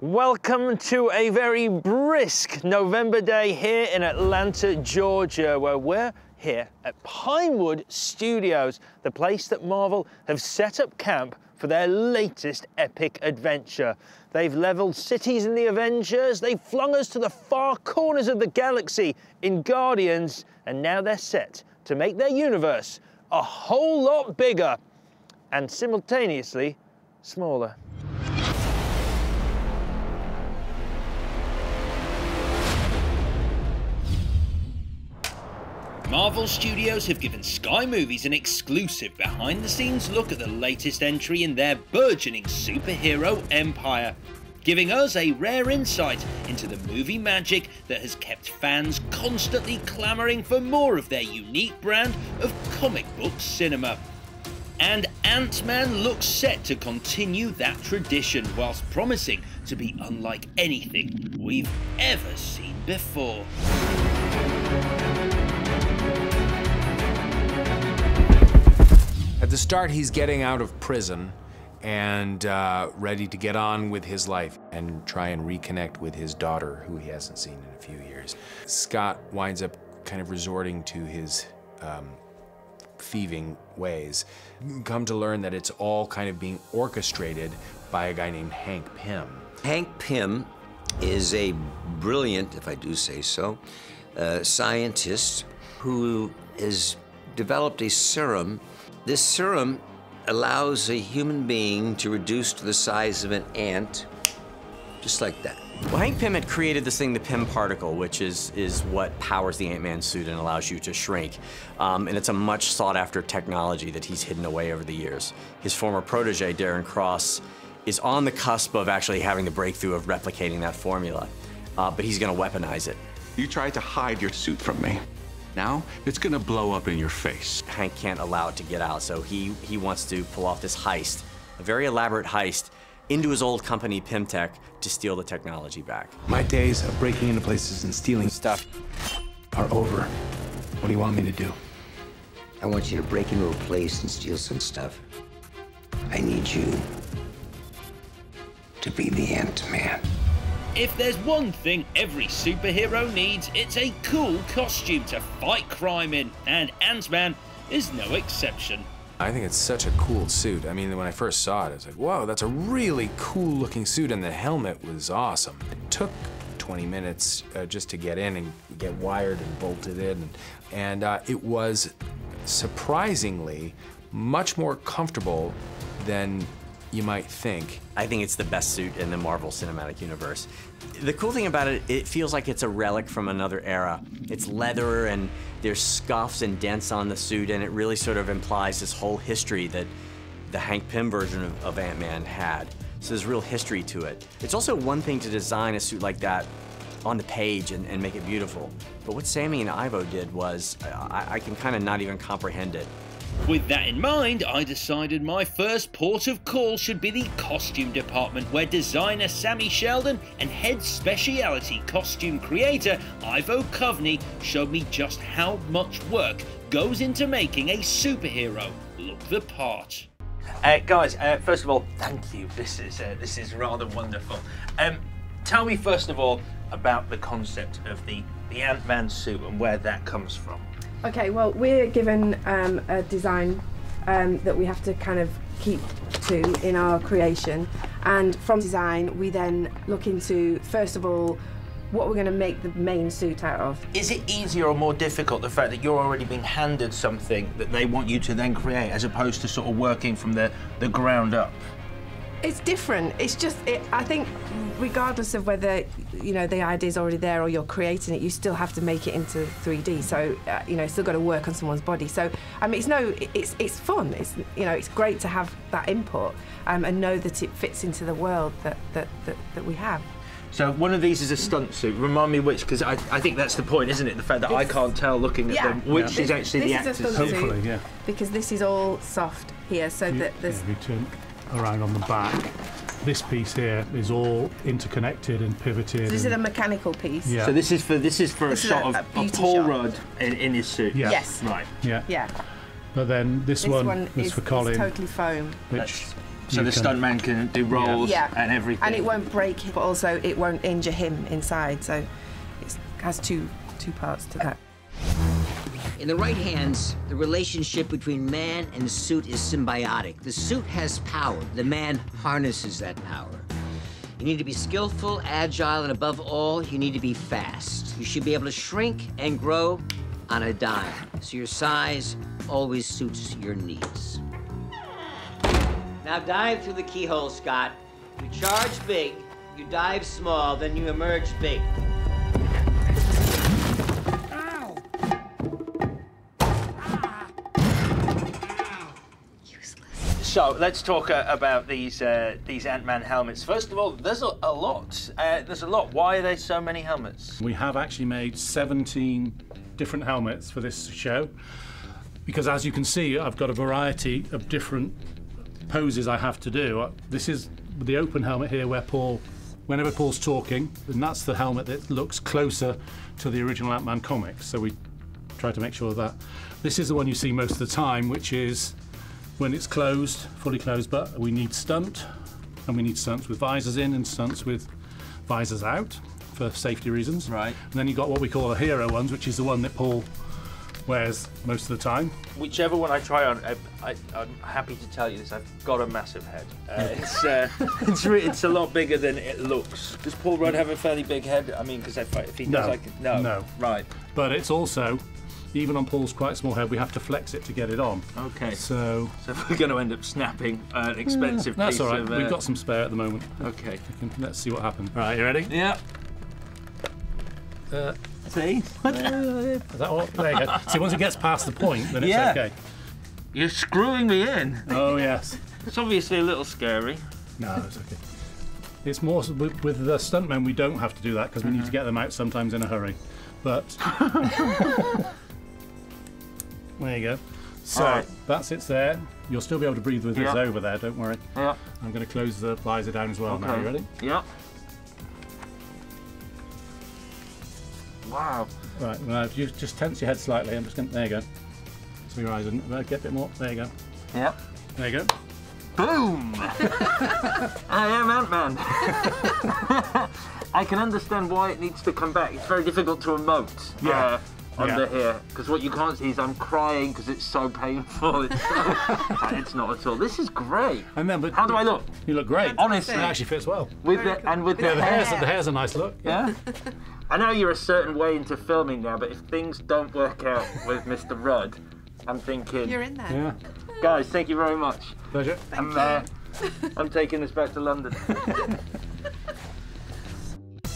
Welcome to a very brisk November day here in Atlanta, Georgia, where we're here at Pinewood Studios, the place that Marvel have set up camp for their latest epic adventure. They've leveled cities in the Avengers, they've flung us to the far corners of the galaxy in Guardians, and now they're set to make their universe a whole lot bigger and simultaneously smaller. Marvel Studios have given Sky Movies an exclusive behind-the-scenes look at the latest entry in their burgeoning superhero empire, giving us a rare insight into the movie magic that has kept fans constantly clamouring for more of their unique brand of comic book cinema. And Ant-Man looks set to continue that tradition whilst promising to be unlike anything we've ever seen before. At the start, he's getting out of prison and ready to get on with his life and try and reconnect with his daughter, who he hasn't seen in a few years. Scott winds up kind of resorting to his thieving ways. You come to learn that it's all kind of being orchestrated by a guy named Hank Pym. Hank Pym is a brilliant, if I do say so, scientist who has developed a serum. This serum allows a human being to reduce to the size of an ant, just like that. Well, Hank Pym had created this thing, the Pym particle, which is what powers the Ant-Man suit and allows you to shrink. And it's a much sought-after technology that he's hidden away over the years. His former protege, Darren Cross, is on the cusp of actually having the breakthrough of replicating that formula, but he's gonna weaponize it. You tried to hide your suit from me. Now, it's gonna blow up in your face. Hank can't allow it to get out, so he wants to pull off this heist, a very elaborate heist, into his old company, Pymtech, to steal the technology back. My days of breaking into places and stealing stuff are over. What do you want me to do? I want you to break into a place and steal some stuff. I need you to be the Ant-Man. If there's one thing every superhero needs, it's a cool costume to fight crime in, and Ant-Man is no exception. I think it's such a cool suit. I mean, when I first saw it, I was like, whoa, that's a really cool looking suit, and the helmet was awesome. It took 20 minutes just to get in and get wired and bolted in, and it was surprisingly much more comfortable than you might think. I think it's the best suit in the Marvel Cinematic Universe. The cool thing about it, it feels like it's a relic from another era. It's leather and there's scuffs and dents on the suit, and it really sort of implies this whole history that the Hank Pym version of Ant-Man had. So there's real history to it. It's also one thing to design a suit like that on the page and make it beautiful. But what Sammy and Ivo did was, I can kind of not even comprehend it. With that in mind, I decided my first port of call should be the costume department, where designer Sammy Sheldon and head speciality costume creator Ivo Coveney showed me just how much work goes into making a superhero look the part. Guys, first of all, thank you. This is rather wonderful. Tell me first of all about the concept of the Ant-Man suit and where that comes from. Okay, well, we're given a design that we have to kind of keep to in our creation, and from design we then look into, first of all, what we're going to make the main suit out of. Is it easier or more difficult, the fact that you're already being handed something that they want you to then create, as opposed to sort of working from the ground up? It's different. It's just, I think, regardless of whether, you know, the idea's already there or you're creating it, you still have to make it into 3D. So, you know, it's still got to work on someone's body. So, I mean, it's fun. It's, you know, it's great to have that input and know that it fits into the world that we have. So one of these is a stunt suit. Remind me which, because I think that's the point, isn't it? The fact that I can't tell looking at them which is actually the actor's suit. Hopefully, yeah. Because this is all soft here, so that there's... Yeah, we turn around on the back. This piece here is all interconnected and pivoted. So this is a mechanical piece. Yeah. So this is for a shot of Paul Rudd in his suit. Yeah. Yes. Right. Yeah. Yeah. But then this one is for Colin. It's totally foam. Which So the stuntman can do rolls and everything. And it won't break, but also it won't injure him inside. So it has two parts to that. In the right hands, the relationship between man and suit is symbiotic. The suit has power. The man harnesses that power. You need to be skillful, agile, and above all, you need to be fast. You should be able to shrink and grow on a dime, so your size always suits your needs. Now dive through the keyhole, Scott. You charge big, you dive small, then you emerge big. So let's talk about these Ant-Man helmets. First of all, there's a lot. There's a lot. Why are there so many helmets? We have actually made 17 different helmets for this show, because as you can see, I've got a variety of different poses I have to do. This is the open helmet here where whenever Paul's talking, and that's the helmet that looks closer to the original Ant-Man comics. So we try to make sure that this is the one you see most of the time, which is when it's closed, fully closed, but we need stunt, and we need stunts with visors in and stunts with visors out for safety reasons. Right. And then you've got what we call the hero ones, which is the one that Paul wears most of the time. Whichever one I try on, I'm happy to tell you this, I've got a massive head. It's a lot bigger than it looks. Does Paul Rudd have a fairly big head? I mean, because if he does, no. Right. But it's also, even on Paul's quite small head, we have to flex it to get it on. Okay. So we're going to end up snapping an expensive that's piece all right. of... We've got some spare at the moment. Okay. Let's see what happens. Right, you ready? Yeah. See? Is that all? There you go. See, once it gets past the point, then it's okay. You're screwing me in. Oh, yes. It's obviously a little scary. No, it's okay. It's more, with the stuntmen, we don't have to do that because we need to get them out sometimes in a hurry. But... there you go. So, that's it there. You'll still be able to breathe with this over there, don't worry. Yeah. I'm going to close the visor down as well now. You ready? Yeah. Wow. Right, now you just tense your head slightly. I'm just going to, there you go. So your eyes, get a bit more. There you go. Yep. There you go. Boom! I am Ant-Man. I can understand why it needs to come back. It's very difficult to emote under here, because what you can't see is I'm crying because it's so painful. It's not at all. This is great. And then, but how do I look? You look great. Honestly, it actually fits well. With the hair. The hair's a nice look. Yeah. I know you're a certain way into filming now, but if things don't work out with Mr. Rudd, I'm thinking... You're in there. Yeah. Guys, thank you very much. Pleasure. I'm taking this back to London.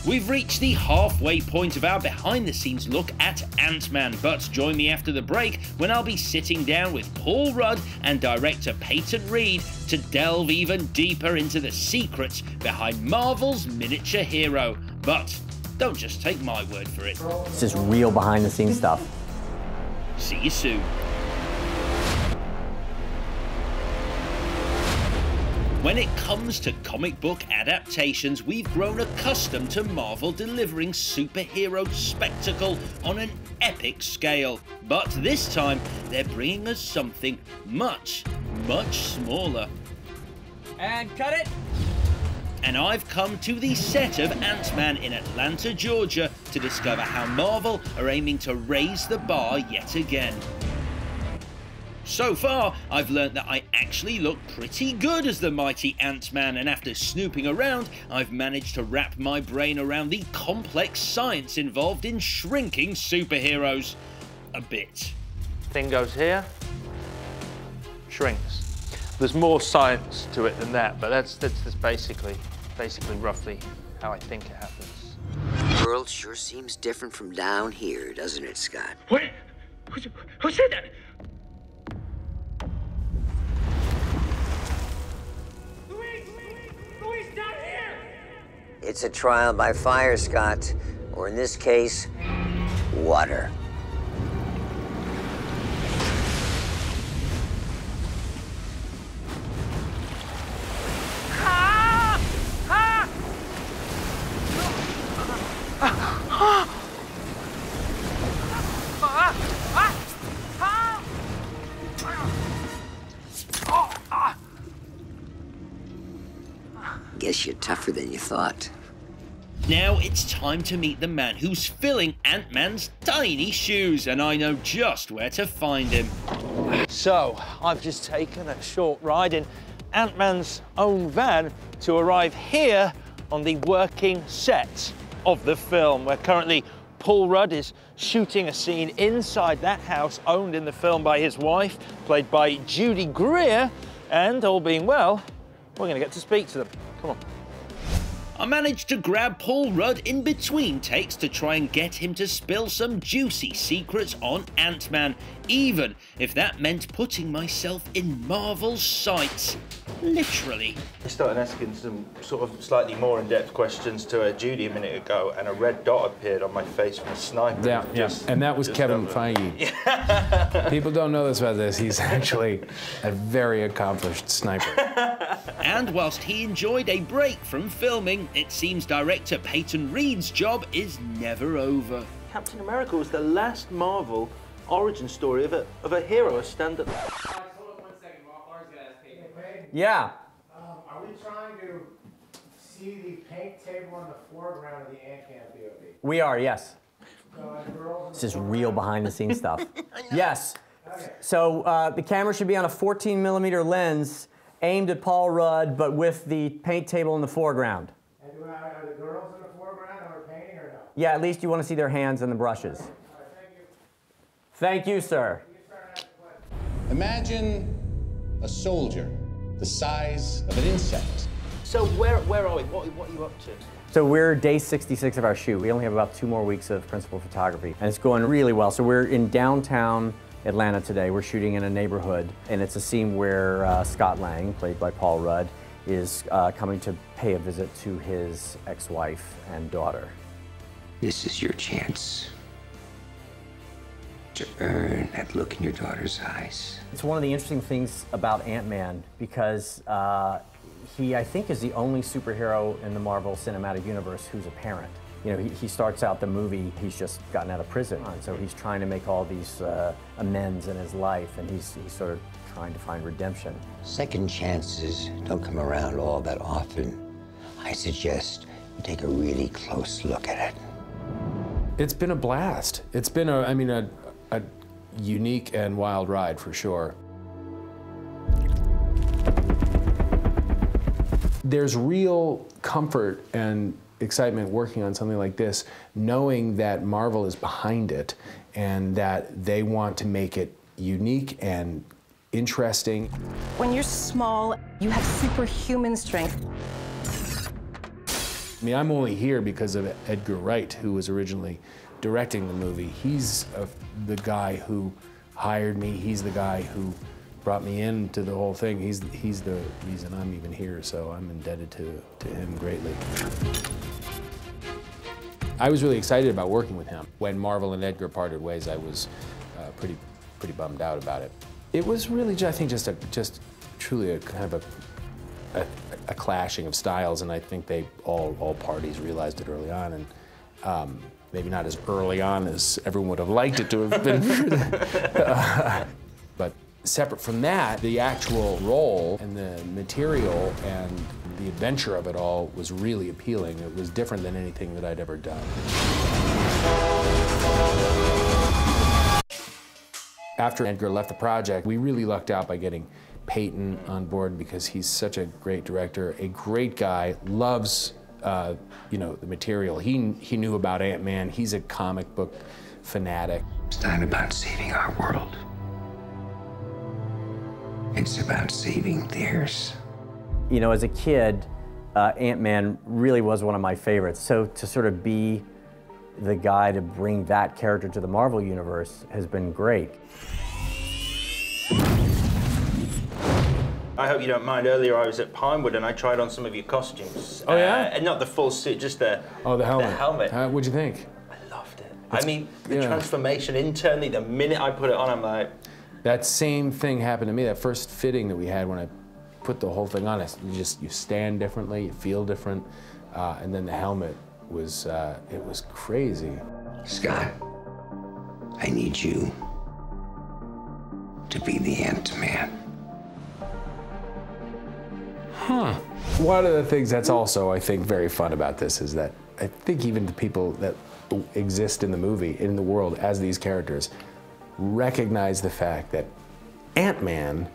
We've reached the halfway point of our behind-the-scenes look at Ant-Man, but join me after the break when I'll be sitting down with Paul Rudd and director Peyton Reed to delve even deeper into the secrets behind Marvel's miniature hero. But don't just take my word for it. It's just real behind-the-scenes stuff. See you soon. When it comes to comic book adaptations, we've grown accustomed to Marvel delivering superhero spectacle on an epic scale. But this time, they're bringing us something much, much smaller. And cut it! And I've come to the set of Ant-Man in Atlanta, Georgia, to discover how Marvel are aiming to raise the bar yet again. So far, I've learnt that I actually look pretty good as the mighty Ant-Man, and after snooping around, I've managed to wrap my brain around the complex science involved in shrinking superheroes. A bit. Thing goes here, shrinks. There's more science to it than that, but that's basically roughly how I think it happens. The world sure seems different from down here, doesn't it, Scott? Wait, who said that? It's a trial by fire, Scott. Or in this case, water. tougher than you thought. Now it's time to meet the man who's filling Ant-Man's tiny shoes, and I know just where to find him. So, I've just taken a short ride in Ant-Man's own van to arrive here on the working set of the film, where currently Paul Rudd is shooting a scene inside that house owned in the film by his wife, played by Judy Greer, and all being well, we're going to get to speak to them. Come on. I managed to grab Paul Rudd in between takes to try and get him to spill some juicy secrets on Ant-Man, even if that meant putting myself in Marvel's sights. Literally. I started asking some sort of slightly more in-depth questions to Judy a minute ago, and a red dot appeared on my face from a sniper. Yeah, and that was Kevin Feige. People don't know this about this. He's actually a very accomplished sniper. And whilst he enjoyed a break from filming, it seems director Peyton Reed's job is never over. Captain America was the last Marvel origin story of a hero, a stand-up. Yeah. Are we trying to see the paint table on the foreground of the ant camp POV? We are, yes. This is real behind-the-scenes stuff. Yes. Okay. So the camera should be on a 14mm lens aimed at Paul Rudd, but with the paint table in the foreground. And are the girls in the foreground that we're painting or no? Yeah, at least you want to see their hands and the brushes. All right, thank you. Thank you, sir. Imagine a soldier the size of an insect. So where are we? What are you up to? So we're day 66 of our shoot. We only have about 2 more weeks of principal photography, and it's going really well. So we're in downtown Atlanta today. We're shooting in a neighborhood, and it's a scene where Scott Lang, played by Paul Rudd, is coming to pay a visit to his ex-wife and daughter. This is your chance to earn that look in your daughter's eyes. It's one of the interesting things about Ant-Man because he, I think, is the only superhero in the Marvel Cinematic Universe who's a parent. You know, he starts out the movie, he's just gotten out of prison, and so he's trying to make all these amends in his life, and he's sort of trying to find redemption. Second chances don't come around all that often. I suggest you take a really close look at it. It's been a blast. It's been a unique and wild ride for sure. There's real comfort and excitement working on something like this, knowing that Marvel is behind it and that they want to make it unique and interesting. When you're small, you have superhuman strength. I mean, I'm only here because of Edgar Wright, who was originally directing the movie. He's the guy who hired me. He's the guy who brought me into the whole thing. He's the reason I'm even here, so I'm indebted to him greatly. I was really excited about working with him. When Marvel and Edgar parted ways, I was pretty bummed out about it. It was really, I think, just truly a kind of a clashing of styles, and I think all parties realized it early on, and maybe not as early on as everyone would have liked it to have been. But separate from that, the actual role and the material and the adventure of it all was really appealing. It was different than anything that I'd ever done. After Edgar left the project, we really lucked out by getting Peyton on board because he's such a great director, a great guy, loves you know, the material. He knew about Ant-Man. He's a comic book fanatic. It's not about saving our world. It's about saving theirs. You know, as a kid, Ant-Man really was one of my favorites. So to sort of be the guy to bring that character to the Marvel Universe has been great. I hope you don't mind. Earlier I was at Pinewood and I tried on some of your costumes. Oh yeah? Not the full suit, just the helmet. The helmet. What'd you think? I loved it. I mean, the transformation internally, the minute I put it on, I'm like... That same thing happened to me, that first fitting that we had when I put the whole thing on. You stand differently, you feel different, and then the helmet was, it was crazy. Scott, I need you to be the Ant-Man. Huh. One of the things that's also, I think, very fun about this is that I think even the people that exist in the movie, in the world, as these characters, recognize the fact that Ant-Man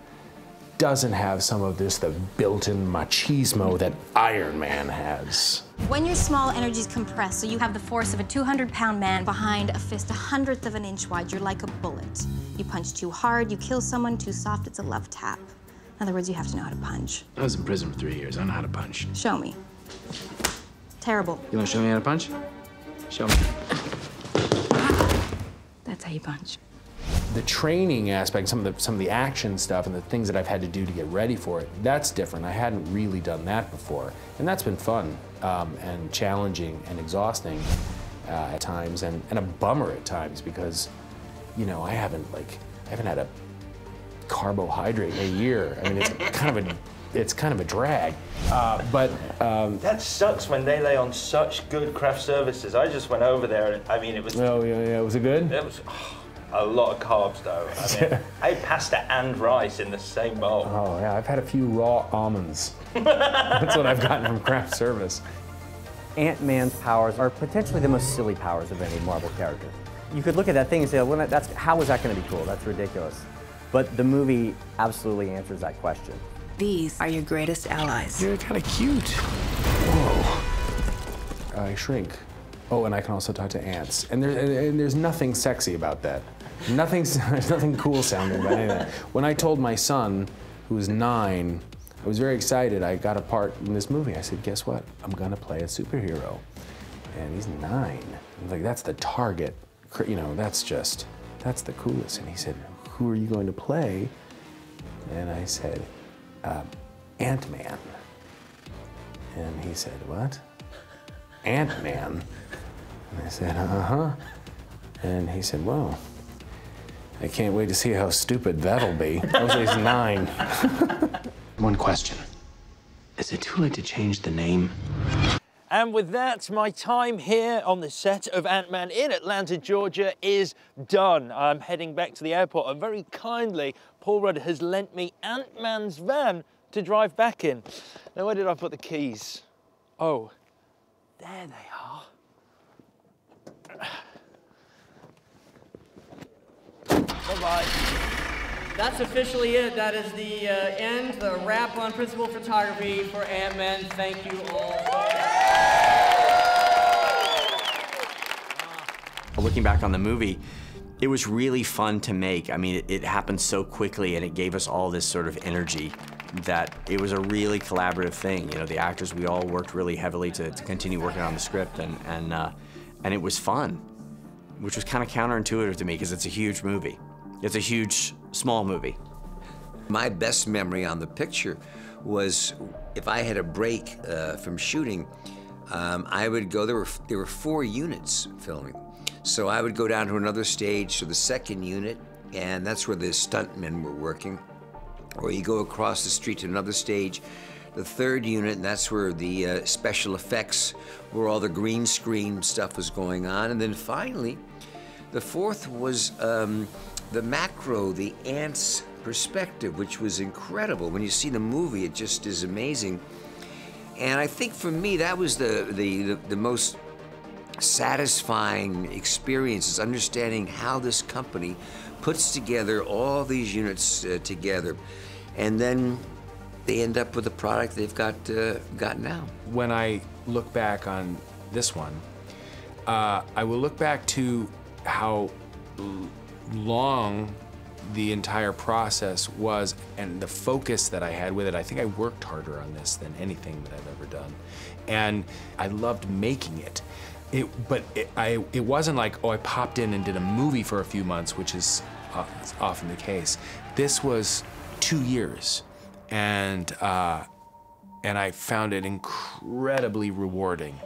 doesn't have some of this, the built-in machismo that Iron Man has. When you're small, energy's compressed, so you have the force of a 200-pound man behind a fist 1/100th of an inch wide. You're like a bullet. You punch too hard, you kill someone. Too soft, it's a love tap. In other words, you have to know how to punch. I was in prison for 3 years. I know how to punch. Show me. Terrible. You want to show me how to punch? Show me. That's how you punch. The training aspect, some of the action stuff and the things that I've had to do to get ready for it, that's different. I hadn't really done that before. And that's been fun and challenging and exhausting at times and a bummer at times because, you know, I haven't had a carbohydrate in a year. I mean, it's kind of a drag. That sucks when they lay on such good craft services. I just went over there and, I mean, it was... Oh, yeah, was it good? It was... a lot of carbs, though. I mean, I had pasta and rice in the same bowl. Oh, yeah, I've had a few raw almonds. That's what I've gotten from craft service. Ant-Man's powers are potentially the most silly powers of any Marvel character. You could look at that thing and say, well, how is that going to be cool? That's ridiculous. But the movie absolutely answers that question. These are your greatest allies. You're kind of cute. Whoa. I shrink. Oh, and I can also talk to ants. And there's nothing sexy about that. There's nothing cool sounding about any of that. When I told my son, who was 9, I was very excited. I got a part in this movie. I said, guess what? I'm gonna play a superhero. And he's 9. I'm like, that's the target. You know, that's the coolest. And he said, who are you going to play? And I said, Ant-Man. And he said, what? Ant-Man? And I said, uh-huh. And he said, well, I can't wait to see how stupid that'll be. I was he's 9. One question. Is it too late to change the name? And with that, my time here on the set of Ant-Man in Atlanta, Georgia is done. I'm heading back to the airport and very kindly, Paul Rudd has lent me Ant-Man's van to drive back in. Now, where did I put the keys? Oh, there they are. Bye-bye. That's officially it. That is the end, the wrap on principal photography for Ant-Man. Thank you all. Looking back on the movie, it was really fun to make. I mean, it happened so quickly and it gave us all this sort of energy that it was a really collaborative thing. You know, the actors, we all worked really heavily to continue working on the script and it was fun, which was kind of counterintuitive to me because it's a huge movie. It's a huge, small movie. My best memory on the picture was if I had a break from shooting, I would go, there were 4 units filming. So I would go down to another stage, to the 2nd unit, and that's where the stuntmen were working. Or you go across the street to another stage, the 3rd unit, and that's where the special effects, where all the green screen stuff was going on. And then finally, the 4th was the macro, the ants' perspective, which was incredible. When you see the movie, it just is amazing. And I think for me, that was the most satisfying experience, is understanding how this company puts together all these units together. And then they end up with the product they've got now. When I look back on this one, I will look back to how long the entire process was and the focus that I had with it. I think I worked harder on this than anything that I've ever done. And I loved making it. But it wasn't like, oh, I popped in and did a movie for a few months, which is often the case. This was 2 years. And I found it incredibly rewarding.